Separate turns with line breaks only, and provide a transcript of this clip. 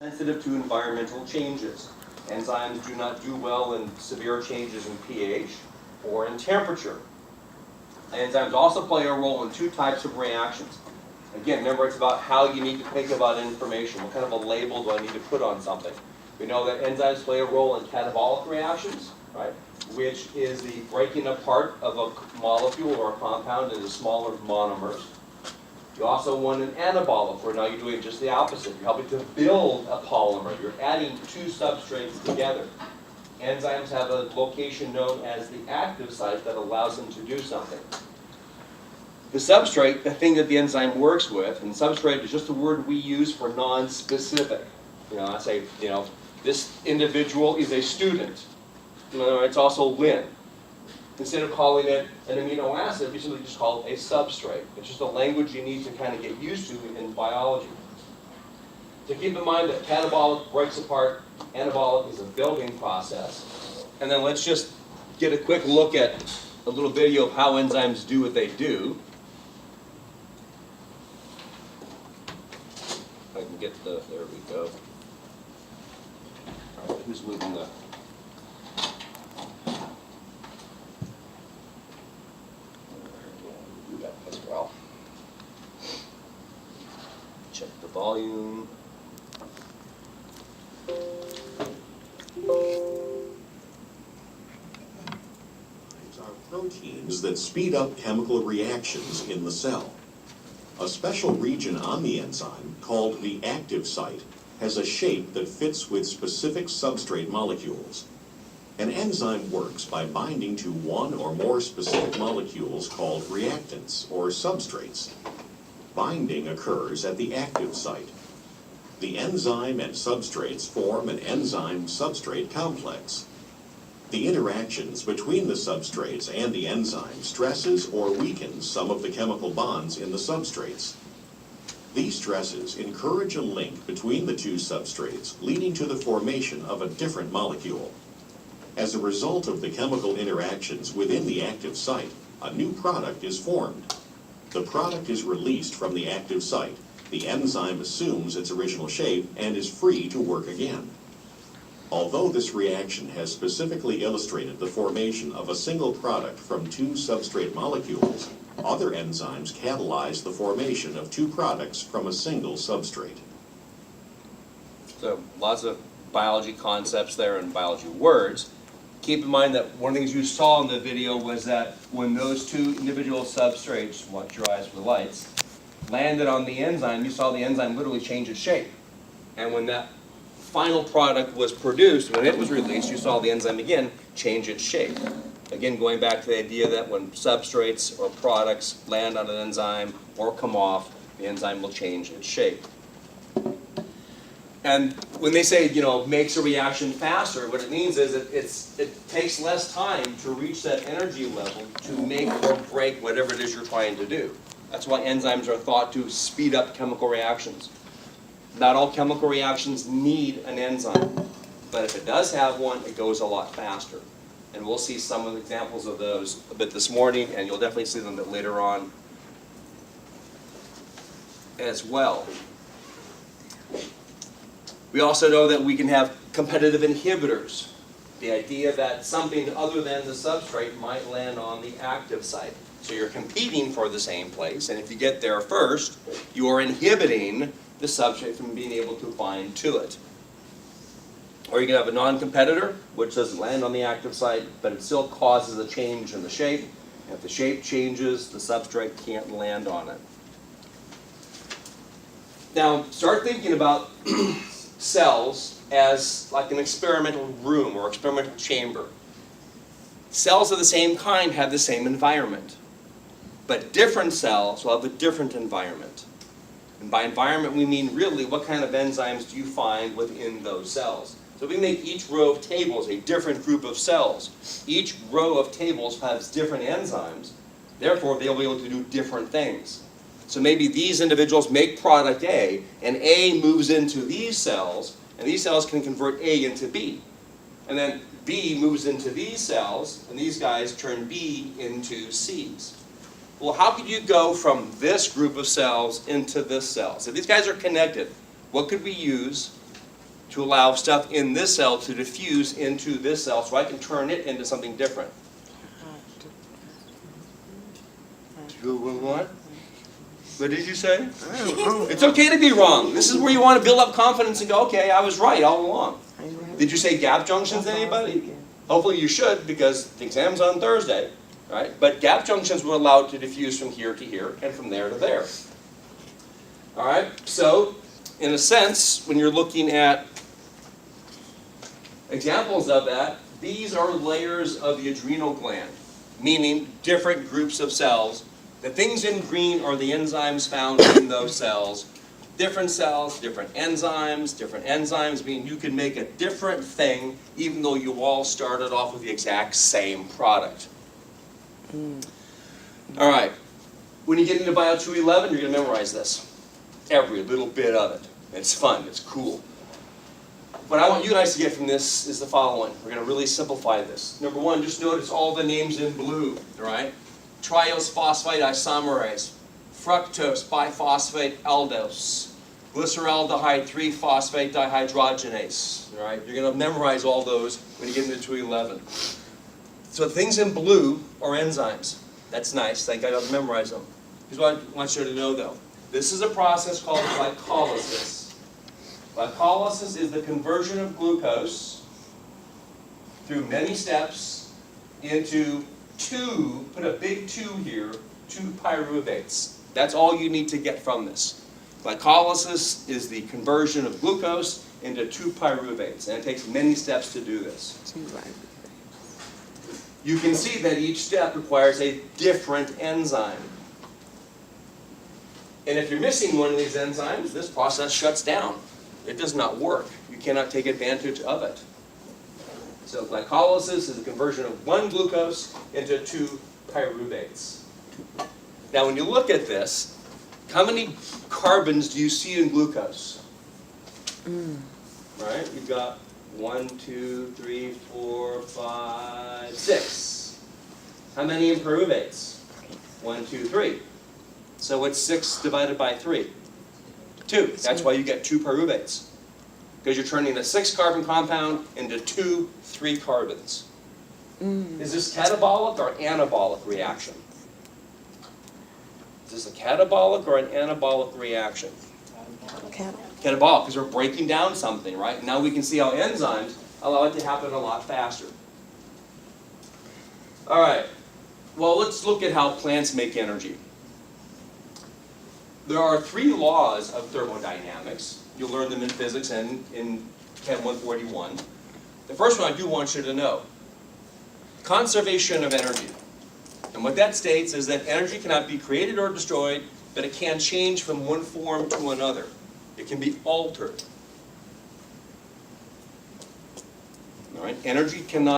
sensitive to environmental changes. Enzymes do not do well in severe changes in pH or in temperature. Enzymes also play a role in two types of reactions. Again, remember, it's about how you need to think about information. What kind of a label do I need to put on something? We know that enzymes play a role in catabolic reactions, right? Which is the breaking apart of a molecule or a compound into smaller monomers. You also want an anabolic, where now you're doing just the opposite. You're helping to build a polymer. You're adding two substrates together. Enzymes have a location known as the active site that allows them to do something. The substrate, the thing that the enzyme works with, and substrate is just a word we use for non-specific. I say, this individual is a student. It's also Lynn. Instead of calling it an amino acid, we simply just call it a substrate. It's just a language you need to kind of get used to in biology. So keep in mind that catabolic breaks apart, anabolic is a building process. And then let's just get a quick look at a little video of how enzymes do what they do. If I can get there we go. All right, who's moving the... as well. Check the volume.
Are proteins that speed up chemical reactions in the cell. A special region on the enzyme, called the active site, has a shape that fits with specific substrate molecules. An enzyme works by binding to one or more specific molecules called reactants, or substrates. Binding occurs at the active site. The enzyme and substrates form an enzyme-substrate complex. The interactions between the substrates and the enzyme stresses or weakens some of the chemical bonds in the substrates. These stresses encourage a link between the two substrates, leading to the formation of a different molecule. As a result of the chemical interactions within the active site, a new product is formed. The product is released from the active site. The enzyme assumes its original shape and is free to work again. Although this reaction has specifically illustrated the formation of a single product from two substrate molecules, other enzymes catalyze the formation of two products from a single substrate.
So lots of biology concepts there and biology words. Keep in mind that one of the things you saw in the video was that when those two individual substrates, watch your eyes for the lights, landed on the enzyme, you saw the enzyme literally change its shape. And when that final product was produced, when it was released, you saw the enzyme again change its shape. Again, going back to the idea that when substrates or products land on an enzyme or come off, the enzyme will change its shape. And when they say, makes a reaction faster, what it means is it takes less time to reach that energy level to make or break whatever it is you're trying to do. That's why enzymes are thought to speed up chemical reactions. Not all chemical reactions need an enzyme, but if it does have one, it goes a lot faster. And we'll see some of the examples of those a bit this morning, and you'll definitely see them a bit later on as well. We also know that we can have competitive inhibitors. The idea that something other than the substrate might land on the active site. So you're competing for the same place, and if you get there first, you are inhibiting the substrate from being able to bind to it. Or you can have a non-competitor, which doesn't land on the active site, but it still causes a change in the shape. And if the shape changes, the substrate can't land on it. Now, start thinking about cells as like an experimental room or experimental chamber. Cells of the same kind have the same environment, but different cells will have a different environment. And by environment, we mean really what kind of enzymes do you find within those cells. So we make each row of tables a different group of cells. Each row of tables has different enzymes, therefore they'll be able to do different things. So maybe these individuals make product A, and A moves into these cells, and these cells can convert A into B. And then B moves into these cells, and these guys turn B into C's. Well, how could you go from this group of cells into this cell? So these guys are connected. What could we use to allow stuff in this cell to diffuse into this cell so I can turn it into something different. What? What did you say? It's okay to be wrong. This is where you want to build up confidence and go, okay, I was right all along. Did you say gap junctions, anybody? Hopefully you should, because the exam's on Thursday, right? But gap junctions will allow it to diffuse from here to here and from there to there. All right, so in a sense, when you're looking at examples of that, these are layers of the adrenal gland, meaning different groups of cells. The things in green are the enzymes found in those cells. Different cells, different enzymes. Different enzymes mean you can make a different thing even though you all started off with the exact same product. All right, when you get into Bio 211, you're going to memorize this. Every little bit of it. It's fun, it's cool. What I want you guys to get from this is the following. We're going to really simplify this. Number one, just notice all the names in blue, all right? Triose phosphate isomerase, fructose biphosphate aldose, glyceraldehyde 3-phosphate dihydrogenase, all right? You're going to memorize all those when you get into 211. So things in blue are enzymes. That's nice. I got to memorize them. Here's what I want you to know, though. This is a process called glycolysis. Glycolysis is the conversion of glucose through many steps into two, put a big 2 here, 2 pyruvates. That's all you need to get from this. Glycolysis is the conversion of glucose into 2 pyruvates, and it takes many steps to do this. You can see that each step requires a different enzyme. And if you're missing one of these enzymes, this process shuts down. It does not work. You cannot take advantage of it. So glycolysis is the conversion of 1 glucose into 2 pyruvates. Now when you look at this, how many carbons do you see in glucose? Right? You've got 1, 2, 3, 4, 5, 6. How many in pyruvates? 1, 2, 3. So what's 6 divided by 3? 2. That's why you get 2 pyruvates. Because you're turning a 6-carbon compound into 2 3-carbons. Is this catabolic or anabolic reaction? Is this a catabolic or an anabolic reaction? Catabolic, because we're breaking down something, right? Now we can see how enzymes allow it to happen a lot faster. All right. Well, let's look at how plants make energy. There are 3 laws of thermodynamics. You'll learn them in physics and in Chem 141. The first one I do want you to know. Conservation of energy. And what that states is that energy cannot be created or destroyed, but it can change from one form to another. It can be altered. All right? Energy cannot